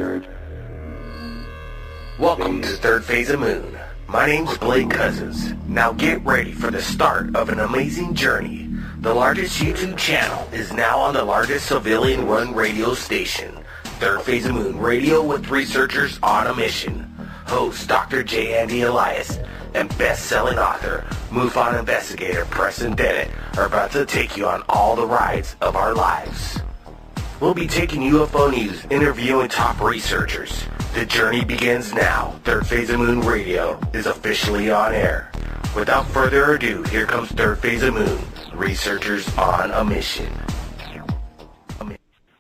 third. Welcome to Third Phase of Moon. My name's Blake Cousins. Now get ready for the start of an amazing journey. The largest YouTube channel is now on the largest civilian-run radio station, Third Phase of Moon Radio with researchers on a mission. Host Dr. J. Andy Elias and best-selling author, MUFON investigator Preston Dennett are about to take you on all the rides of our lives. We'll be taking UFO news, interviewing top researchers. The journey begins now. Third Phase of Moon Radio is officially on air. Without further ado, here comes Third Phase of Moon, researchers on a mission.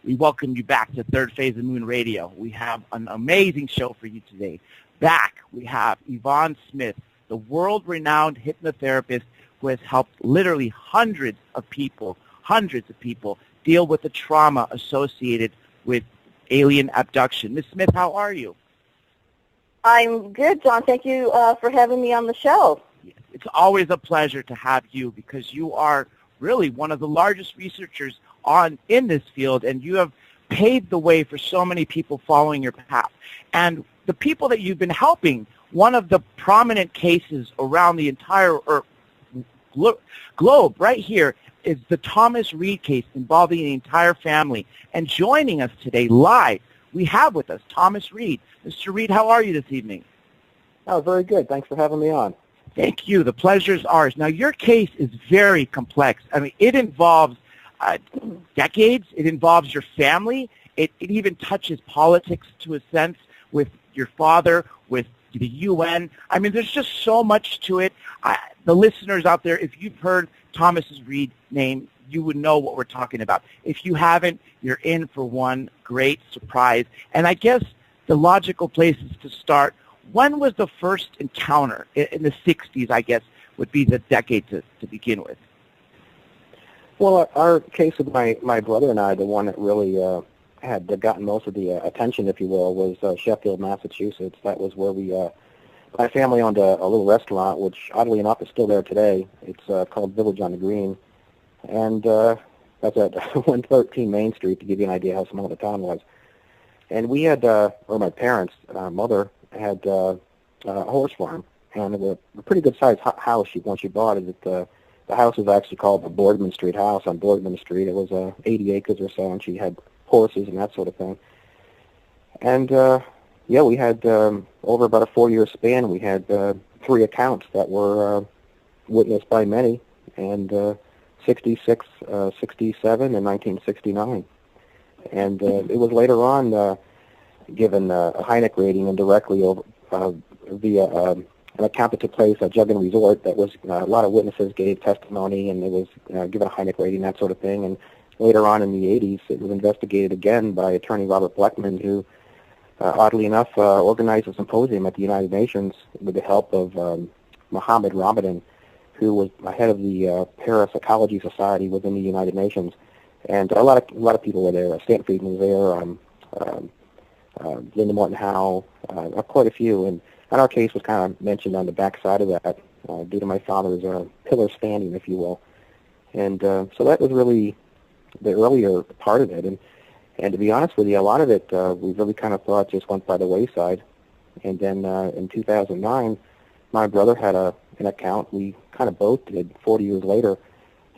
We welcome you back to Third Phase of Moon Radio. We have an amazing show for you today. Back, we have Yvonne Smith, the world-renowned hypnotherapist who has helped literally hundreds of people deal with the trauma associated with alien abduction. Ms. Smith, how are you? I'm good, John. Thank you for having me on the show. It's always a pleasure to have you because you are really one of the largest researchers in this field, and you have paved the way for so many people following your path. And the people that you've been helping, one of the prominent cases around the entire globe right here is the Thomas Reed case involving the entire family. And joining us today live, we have with us Thomas Reed. Mr. Reed, how are you this evening? Oh, very good. Thanks for having me on. Thank you. The pleasure is ours. Now, your case is very complex. I mean, it involves decades. It involves your family. It even touches politics to a sense with your father, with the UN. I mean, there's just so much to it. The listeners out there, if you've heard Thomas Reed's name, you would know what we're talking about. If you haven't, you're in for one great surprise. And I guess the logical place is to start. When was the first encounter? In the 60s, I guess, would be the decade to begin with. Well, our case with my brother and I, the one that really had gotten most of the attention, if you will, was Sheffield, Massachusetts. That was where my family owned a little restaurant, which oddly enough is still there today. It's called Village on the Green. And that's at 113 Main Street, to give you an idea how small the town was. And we had, or my parents, mother, had a horse farm. And it was a pretty good-sized house once she bought it. The house was actually called the Boardman Street House on Boardman Street. It was 80 acres or so, and she had horses and that sort of thing. And, yeah, we had, over about a 4-year span, we had 3 accounts that were witnessed by many, and 66, 67, and 1969. And it was later on given a Hynek rating indirectly over, via an account that took place at Juggin Resort. That was a lot of witnesses gave testimony, and it was given a Hynek rating, that sort of thing. And later on in the 80s, it was investigated again by attorney Robert Bleckman, who, oddly enough, organized a symposium at the United Nations with the help of Mohammed Ramadan, who was head of the Parapsychology Society within the United Nations. And a lot of people were there. Stan Friedman was there, Linda Morton Howe, quite a few. And our case was kind of mentioned on the backside of that due to my father's pillar standing, if you will. And so that was really the earlier part of it. And to be honest with you, a lot of it we really kind of thought just went by the wayside. And then in 2009, my brother had an account. We kind of both did 40 years later.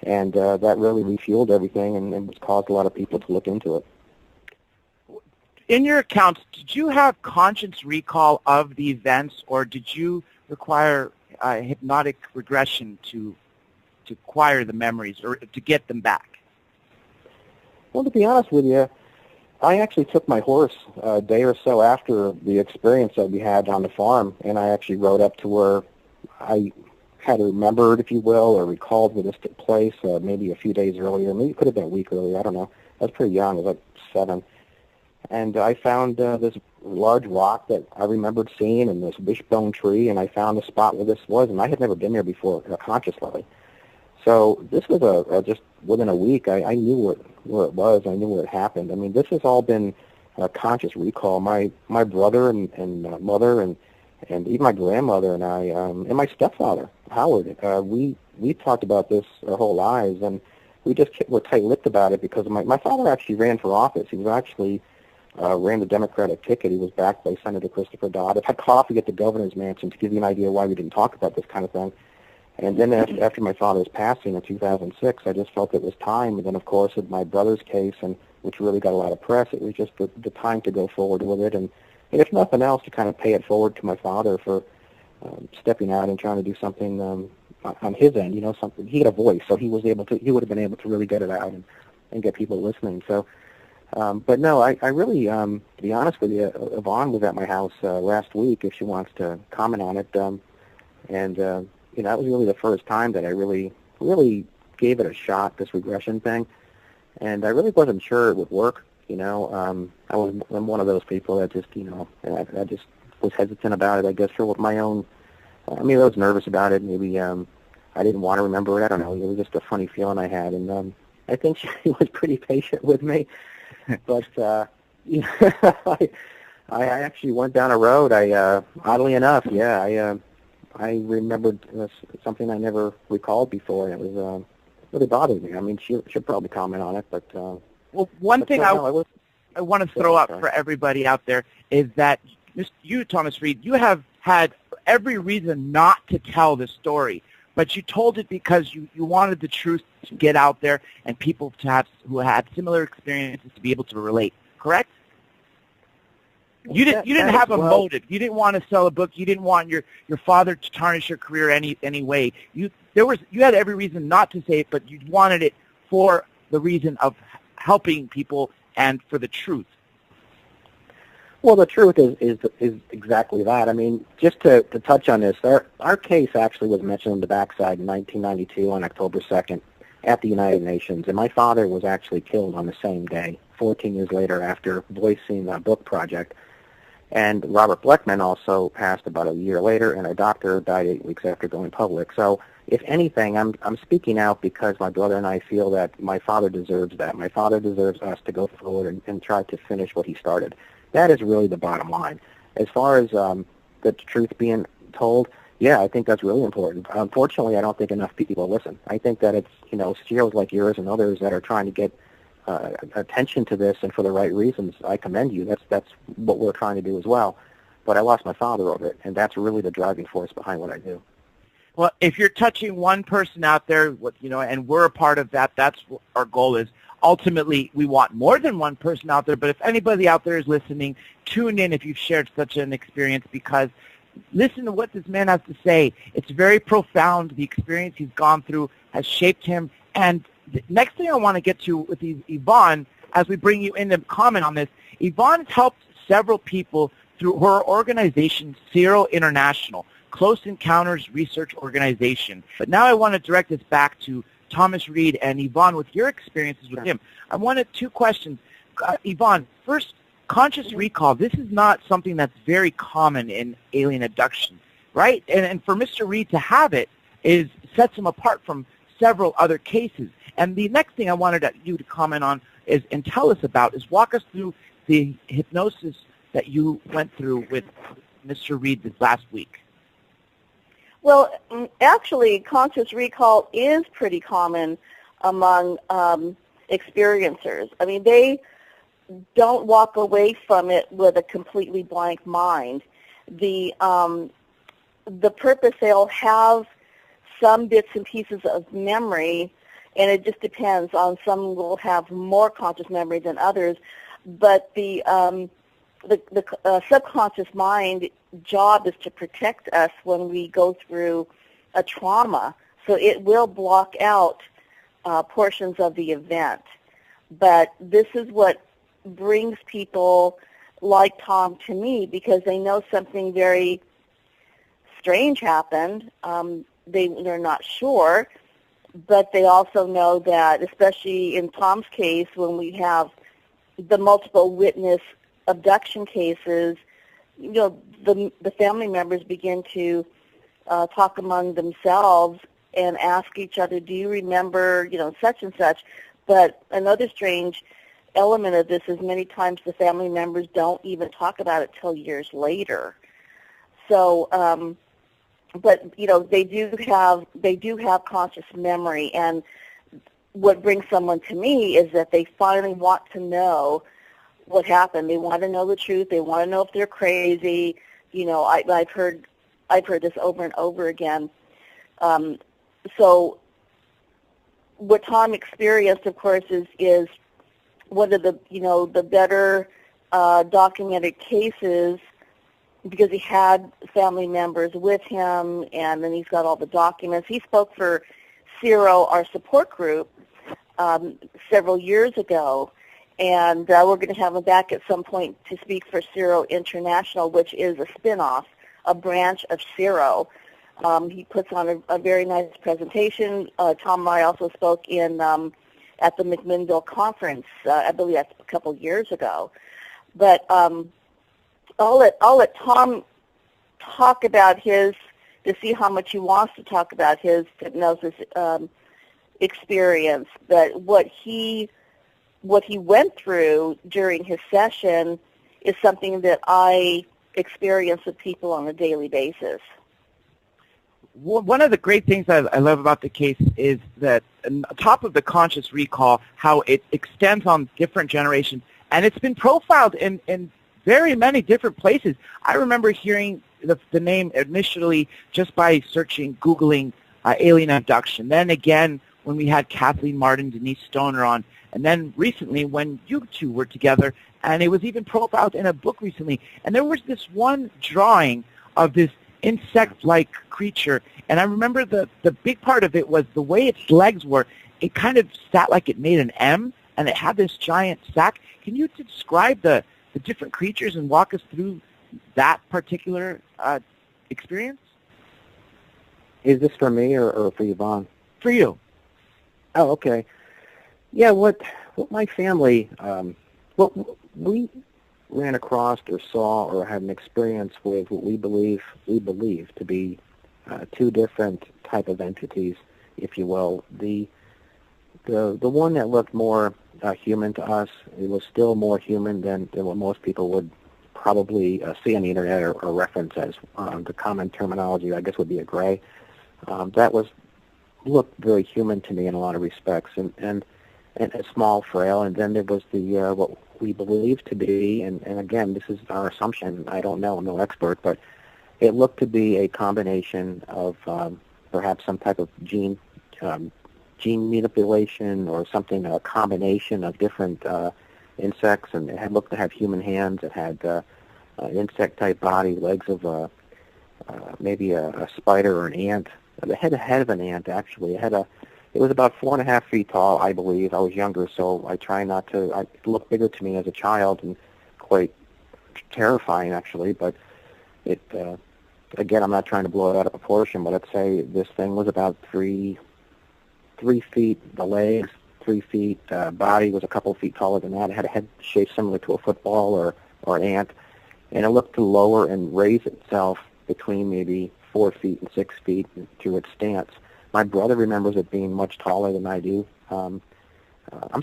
And that really refueled everything and caused a lot of people to look into it. In your accounts, did you have conscious recall of the events, or did you require hypnotic regression to acquire the memories or to get them back? Well, to be honest with you, I actually took my horse a day or so after the experience that we had on the farm, and I actually rode up to where I had remembered, if you will, or recalled where this took place, maybe a few days earlier. Maybe it could have been a week earlier. I don't know. I was pretty young. I was like 7. And I found this large rock that I remembered seeing and this wishbone tree, and I found the spot where this was, and I had never been there before consciously. So this was just within a week, I knew where it was. I knew where it happened. I mean, this has all been conscious recall. My brother and mother and even my grandmother and I and my stepfather, Howard, we talked about this our whole lives, and we just were tight-lipped about it because my father actually ran for office. He was actually ran the Democratic ticket. He was backed by Senator Christopher Dodd. I've had coffee at the governor's mansion to give you an idea why we didn't talk about this kind of thing. And then after my father's passing in 2006, I just felt it was time. And then, of course, with my brother's case, and which really got a lot of press, it was just the time to go forward with it. And if nothing else, to kind of pay it forward to my father for stepping out and trying to do something on his end. You know, something. He had a voice, so he would have been able to really get it out and get people listening. So. But no, I really, to be honest with you, Yvonne was at my house last week, if she wants to comment on it. And that was really the first time that I really gave it a shot, this regression thing. And I really wasn't sure it would work. I'm one of those people that just, I just was hesitant about it, I guess, for my own, I was nervous about it. Maybe I didn't want to remember it. I don't know. It was just a funny feeling I had. And I think she was pretty patient with me. But I actually went down a road. Oddly enough, I remembered something I never recalled before, and it was really bothered me. She'll probably comment on it, but well, one thing I want to throw up for everybody out there is that you, Thomas Reed, you have had every reason not to tell the story, but you told it because you wanted the truth to get out there and people who had similar experiences to be able to relate. Correct? You didn't have a motive. You didn't want to sell a book. You didn't want your father to tarnish your career any way. You had every reason not to say it, but you wanted it for the reason of helping people and for the truth. Well, the truth is exactly that. Just to touch on this, our case actually was mentioned on the backside in 1992 on October 2nd at the United Nations, and my father was actually killed on the same day, 14 years later after voicing the book project. And Robert Bleckman also passed about a year later, and our doctor died 8 weeks after going public. So, if anything, I'm speaking out because my brother and I feel that my father deserves that. My father deserves us to go forward and try to finish what he started. That is really the bottom line. As far as the truth being told, yeah, I think that's really important. Unfortunately, I don't think enough people listen. I think that it's, shows like yours and others that are trying to get attention to this, and for the right reasons. I commend you. That's what we're trying to do as well. But I lost my father over it, and that's really the driving force behind what I do. Well, if you're touching one person out there, and we're a part of that, that's what our goal is. Ultimately, we want more than one person out there, but if anybody out there is listening, tune in if you've shared such an experience, because listen to what this man has to say. It's very profound. The experience he's gone through has shaped him. And the next thing I want to get to with Yvonne, as we bring you in to comment on this, Yvonne has helped several people through her organization, Zero International, Close Encounters Research Organization. But now I want to direct this back to Thomas Reed and Yvonne with your experiences with him. I wanted two questions. Yvonne, first, conscious recall. This is not something that's very common in alien abduction, right? And for Mr. Reed to have it sets him apart from several other cases. And the next thing I wanted you to comment on and tell us about is walk us through the hypnosis that you went through with Mr. Reed this last week. Well, actually, conscious recall is pretty common among experiencers. They don't walk away from it with a completely blank mind. The purpose, they'll have some bits and pieces of memory, and it just depends on some will have more conscious memory than others. But the subconscious mind job is to protect us when we go through a trauma, so it will block out portions of the event. But this is what brings people like Tom to me, because they know something very strange happened. They're not sure, but they also know that, especially in Tom's case, when we have the multiple witness abduction cases, the family members begin to talk among themselves and ask each other, do you remember, such and such? But another strange element of this is many times the family members don't even talk about it till years later. So, but they do have conscious memory, and what brings someone to me is that they finally want to know what happened. They want to know the truth. They want to know if they're crazy. I've heard this over and over again. So what Tom experienced, of course, is one of the better documented cases, because he had family members with him, and then he's got all the documents. He spoke for CIRO, our support group, several years ago, and we're going to have him back at some point to speak for CIRO International, which is a spin-off, a branch of CIRO. He puts on a very nice presentation. Tom and I also spoke at the McMinnville conference, I believe that's a couple years ago. But I'll let Tom talk about his, to see how much he wants to talk about his hypnosis experience. But what he went through during his session is something that I experience with people on a daily basis. One of the great things I love about the case is that on top of the conscious recall, how it extends on different generations, and it's been profiled in very many different places. I remember hearing the name initially just by searching, Googling alien abduction. Then again, when we had Kathleen Martin, Denise Stoner on, and then recently when you two were together, and it was even profiled in a book recently. And there was this one drawing of this insect-like creature, and I remember the big part of it was the way its legs were. It kind of sat like it made an M, and it had this giant sack. Can you describe the different creatures and walk us through that particular experience? Is this for me or for Yvonne? For you. Oh, okay. Yeah, what my family, what we ran across or saw or had an experience with what we believe to be two different type of entities, if you will. The one that looked more human to us, it was still more human than what most people would probably see on the internet or reference as the common terminology, I guess, would be a gray. That looked very human to me in a lot of respects, and a small, frail. And then there was the what we believe to be, and again, this is our assumption. I don't know. I'm no expert, but it looked to be a combination of perhaps some type of gene manipulation or something, a combination of different insects, and it had looked to have human hands. It had an insect-type body, legs of maybe a spider or an ant. It had a head of an ant, actually. It was about 4.5 feet tall, I believe. I was younger, so I try not to. It looked bigger to me as a child and quite terrifying, actually. But it, again, I'm not trying to blow it out of proportion, but I'd say this thing was about 3 feet. The legs, 3 feet. Body was a couple feet taller than that. It had a head shape similar to a football or an ant, and it looked to lower and raise itself between maybe 4 feet and 6 feet through its stance. My brother remembers it being much taller than I do. I'm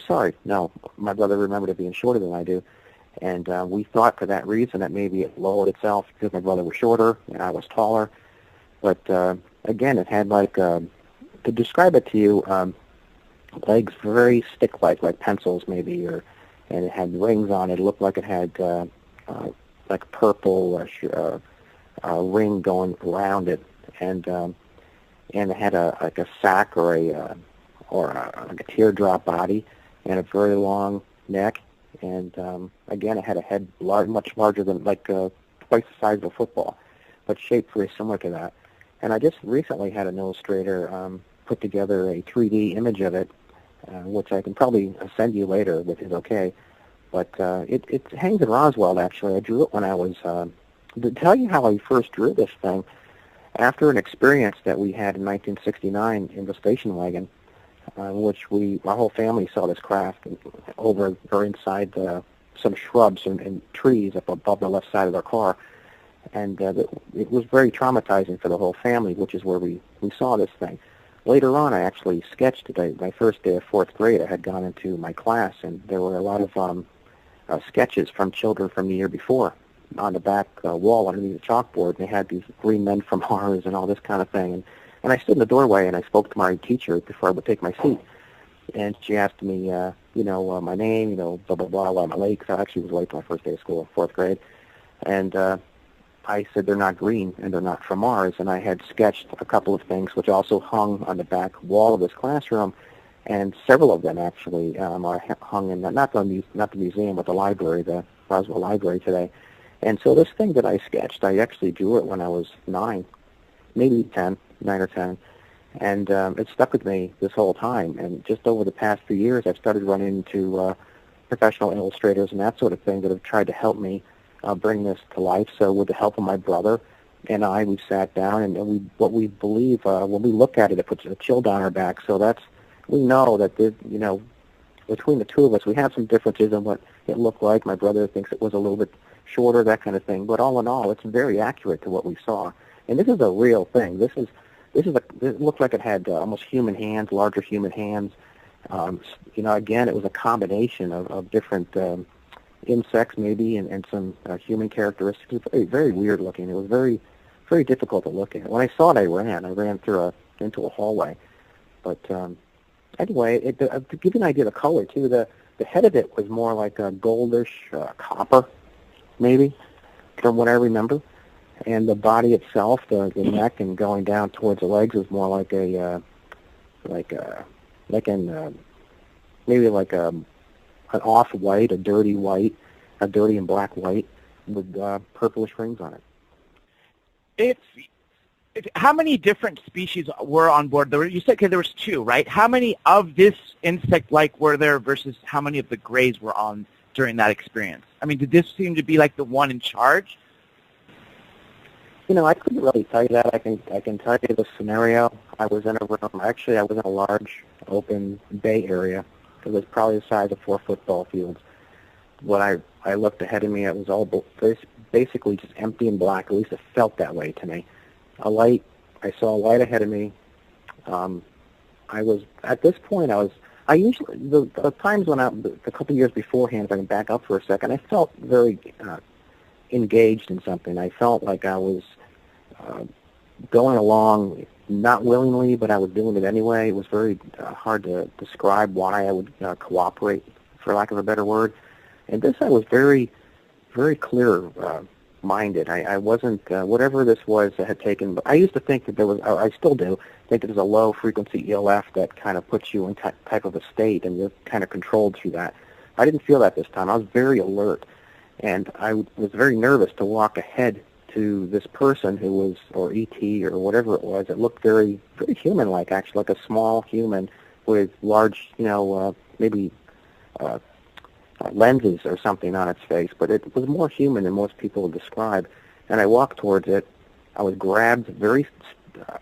sorry, no, my brother remembered it being shorter than I do. And we thought for that reason that maybe it lowered itself because my brother was shorter and I was taller. But again, it had like, to describe it to you, legs very stick-like, like pencils maybe, and it had rings on it. It looked like it had like purple ring going around it, and it had like a sack or like a teardrop body and a very long neck. And again, it had a head much larger than twice the size of a football, but shaped very similar to that. And I just recently had an illustrator put together a 3D image of it, which I can probably send you later if it's okay. But it hangs in Roswell, actually. I drew it when I was, to tell you how I first drew this thing, after an experience that we had in 1969 in the station wagon, in which my whole family saw this craft over or inside some shrubs and trees up above the left side of their car. And it was very traumatizing for the whole family, which is where we saw this thing. Later on, I actually sketched it. My first day of 4th grade, I had gone into my class, and there were a lot of sketches from children from the year before on the back wall underneath the chalkboard. And they had these green men from Mars and all this kind of thing. And I stood in the doorway, and I spoke to my teacher before I would take my seat. and she asked me, my name, blah, blah, blah, why am I late? Because I actually was late for my first day of school, 4th grade. And I said they're not green and they're not from Mars. And I had sketched a couple of things which also hung on the back wall of this classroom. And several of them actually are hung in, not the museum, but the library, the Roswell Library today. And so this thing that I sketched, I actually drew it when I was 9, maybe 10, 9 or 10. And it stuck with me this whole time. And just over the past few years, I've started running into professional illustrators and that sort of thing that have tried to help me bring this to life. So with the help of my brother and I, we sat down, and what we believe, when we look at it, it puts a chill down our back. So we know that, between the two of us, we have some differences in what it looked like. My brother thinks it was a little bit shorter, that kind of thing. But all in all, it's very accurate to what we saw. And this is a real thing. It looked like it had almost human hands, larger human hands. Again, it was a combination of different insects maybe and some human characteristics. It was very, very weird looking. It was very, very difficult to look at. When I saw it, I ran into a hallway. But anyway, to give you an idea of the color too, the head of it was more like a goldish copper, maybe, from what I remember. And the body itself, the neck and going down towards the legs, was more like an off-white, a dirty and black white with purplish rings on it. How many different species were on board? You said there was 2, right? How many of this insect-like were there versus how many of the grays were on during that experience? I mean, did this seem to be like the one in charge? I couldn't really tell you that. I can tell you the scenario. I was in a room. Actually, I was in a large open bay area. It was probably the size of 4 football fields. When I looked ahead of me, it was all basically just empty and black. At least it felt that way to me. I saw a light ahead of me. At this point, I usually, the times when a couple of years beforehand, if I can back up for a second, I felt very engaged in something. I felt like I was going along, not willingly, but I was doing it anyway. It was very hard to describe why I would cooperate, for lack of a better word. And this, I was very, very clear-minded. I wasn't, whatever this was that had taken, I used to think that there was, I still do, think that there's a low-frequency ELF that kind of puts you in type of a state, and you're kind of controlled through that. I didn't feel that this time. I was very alert. And I was very nervous to walk ahead to this person who was, or E.T. or whatever it was. It looked very, very human-like, actually, like a small human with large, maybe lenses or something on its face. But it was more human than most people would describe. And I walked towards it. I was grabbed very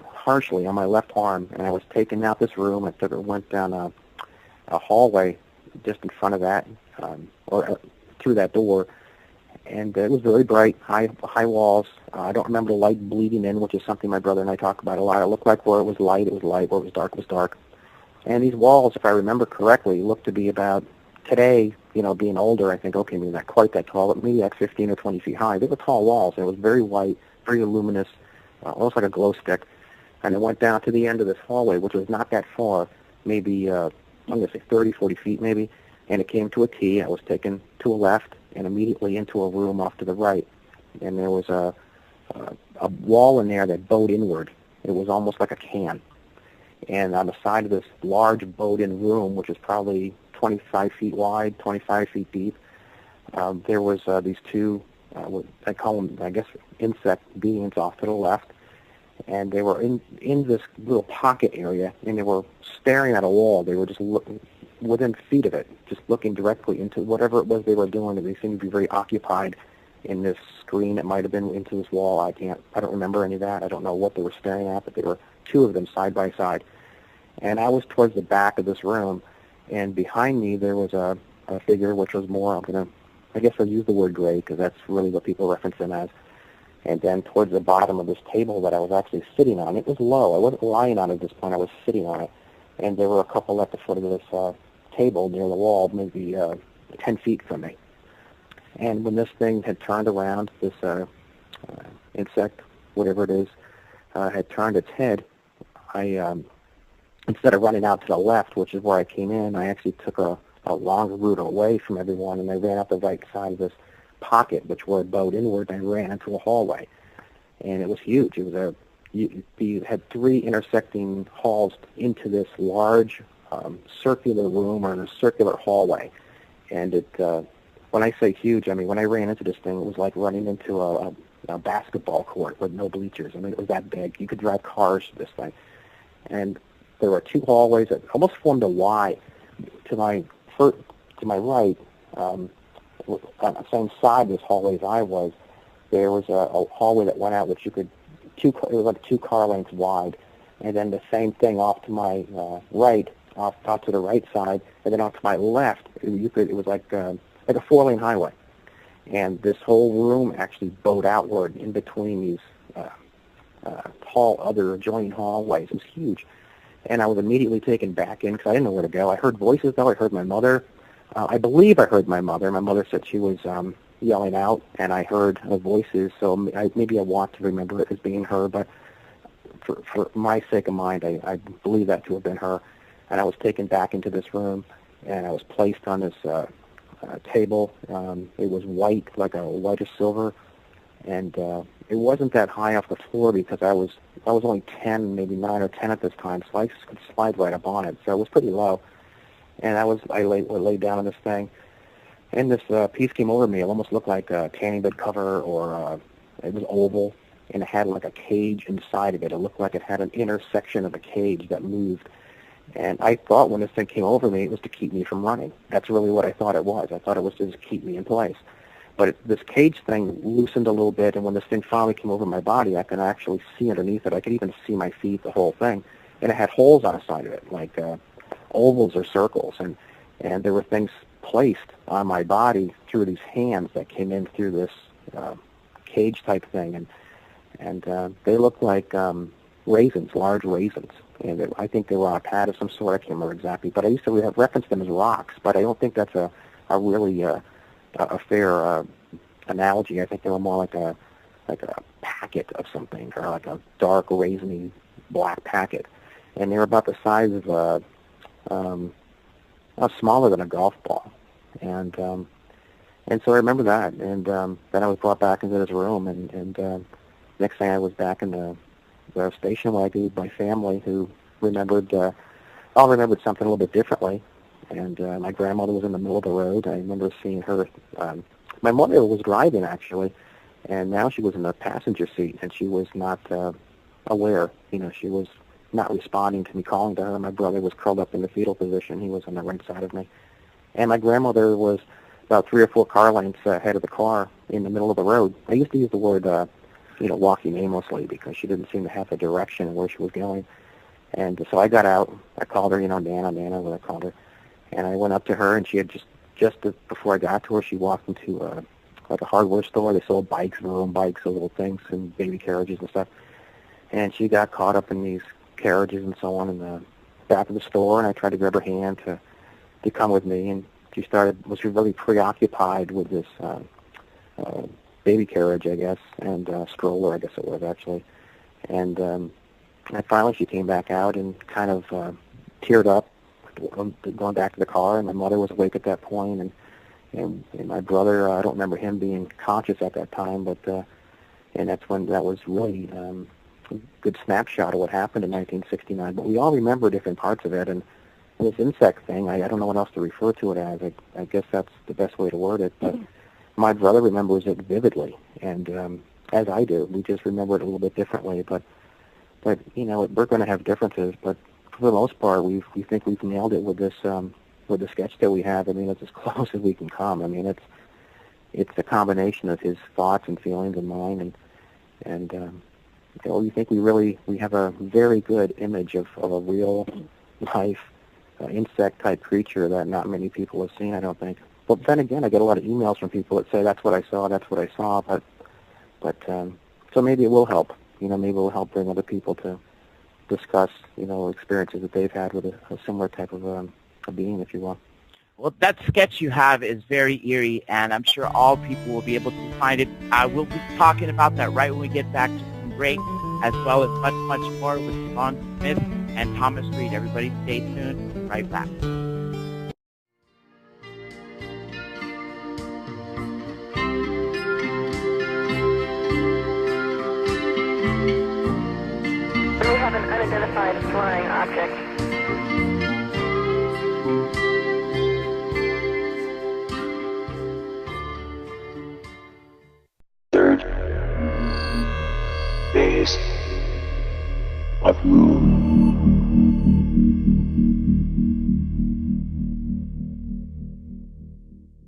harshly on my left arm, and I was taken out this room. I went down a hallway just in front of that, or through that door. And it was very bright, high walls. I don't remember the light bleeding in, which is something my brother and I talk about a lot. It looked like where it was light, it was light. Where it was dark. And these walls, if I remember correctly, looked to be about, today, being older, I think, okay, maybe not quite that tall, but maybe like 15 or 20 feet high. They were tall walls, and it was very white, very luminous, almost like a glow stick. And it went down to the end of this hallway, which was not that far, maybe, I'm going to say 30, 40 feet maybe. And it came to a T. I was taken to a left and immediately into a room off to the right. And there was a wall in there that bowed inward. It was almost like a can. And on the side of this large bowed-in room, which is probably 25 feet wide, 25 feet deep, there was these 2, I call them, I guess, insect beings off to the left. And they were in this little pocket area, and they were staring at a wall. They were just within feet of it, just looking directly into whatever it was they were doing. And they seemed to be very occupied in this screen that might have been into this wall. I don't remember any of that. I don't know what they were staring at, but there were 2 of them side by side. And I was towards the back of this room, and behind me there was a figure which was more, I guess I'll use the word gray because that's really what people reference them as. And then towards the bottom of this table that I was actually sitting on, it was low. I wasn't lying on it at this point. I was sitting on it. And there were a couple at the foot of this table near the wall, maybe 10 feet from me. And when this thing had turned around, this insect, whatever it is, had turned its head, instead of running out to the left, which is where I came in, I actually took a longer route away from everyone, and I ran up the right side of this pocket, which where it bowed inward, and I ran into a hallway. And it was huge. It was you had 3 intersecting halls into this large circular room or a circular hallway. And it, when I say huge, I mean, when I ran into this thing, it was like running into a basketball court with no bleachers. I mean, it was that big. You could drive cars to this thing. And there were 2 hallways that almost formed a Y. To my right, on the same side of this hallway as I was, there was a hallway that went out, which you could, it was like 2 car lengths wide, and then the same thing off to my right, off to the right side, and then off to my left, it was like a 4-lane highway. And this whole room actually bowed outward in between these other adjoining hallways. It was huge. And I was immediately taken back in because I didn't know where to go. I heard voices, though. I heard my mother. I believe I heard my mother. My mother said she was yelling out, and I heard voices, so maybe I want to remember it as being her, but for my sake of mind, I believe that to have been her. And I was taken back into this room, and I was placed on this table. It was white, like a white as silver, and it wasn't that high off the floor because I was only 10, maybe 9 or 10 at this time, so I could slide right up on it. So it was pretty low, and I laid down on this thing, and this piece came over me. It almost looked like a tanning bed cover, or it was oval, and it had like a cage inside of it. It looked like it had an inner section of a cage that moved. And I thought when this thing came over me, it was to keep me from running. That's really what I thought it was. I thought it was to just keep me in place. But this cage thing loosened a little bit, and when this thing finally came over my body, I could actually see underneath it. I could even see my feet, the whole thing. And it had holes on the side of it, like ovals or circles. And there were things placed on my body through these hands that came in through this cage-type thing. And they looked like raisins, large raisins. And I think they were on a pad of some sort. I can't remember exactly. But I used to reference them as rocks. But I don't think that's a really a fair analogy. I think they were more like a packet of something, or like a dark, raisiny, black packet. And they were about the size of smaller than a golf ball. And so I remember that. And then I was brought back into this room. And next thing I was back in the station wagon with my family, who all remembered something a little bit differently. And my grandmother was in the middle of the road. I remember seeing her. My mother was driving, actually, and now she was in the passenger seat, and she was not aware. She was not responding to me calling to her. My brother was curled up in the fetal position. He was on the right side of me. And my grandmother was about 3 or 4 car lengths ahead of the car in the middle of the road. I used to use the word walking aimlessly, because she didn't seem to have a direction where she was going. And so I got out. I called her, Nana, what I called her. And I went up to her, and she had just before I got to her, she walked into like a hardware store. They sold bikes, room bikes, those little things, and baby carriages and stuff. And she got caught up in these carriages and so on in the back of the store, and I tried to grab her hand to come with me, and she was really preoccupied with this baby carriage, I guess, and stroller, I guess it was, actually. And finally she came back out and kind of teared up, going back to the car, and my mother was awake at that point, and my brother, I don't remember him being conscious at that time, but and that's when that was really a good snapshot of what happened in 1969. But we all remember different parts of it, and this insect thing, I don't know what else to refer to it as. I guess that's the best way to word it, but my brother remembers it vividly, and as I do. We just remember it a little bit differently, but we're going to have differences, but for the most part, we think we've nailed it with this with the sketch that we have. I mean, it's as close as we can come. I mean, it's a combination of his thoughts and feelings and mine, and we think we have a very good image of a real life insect type creature that not many people have seen, I don't think. But then again, I get a lot of emails from people that say that's what I saw, but so maybe it will help. Maybe it will help bring other people to discuss, experiences that they've had with a similar type of a being, if you will. Well, that sketch you have is very eerie, and I'm sure all people will be able to find it. We'll be talking about that right when we get back to some break, as well as much, much more with Yvonne Smith and Thomas Reed. Everybody stay tuned. Right back. We have an unidentified flying object. Third phase of move.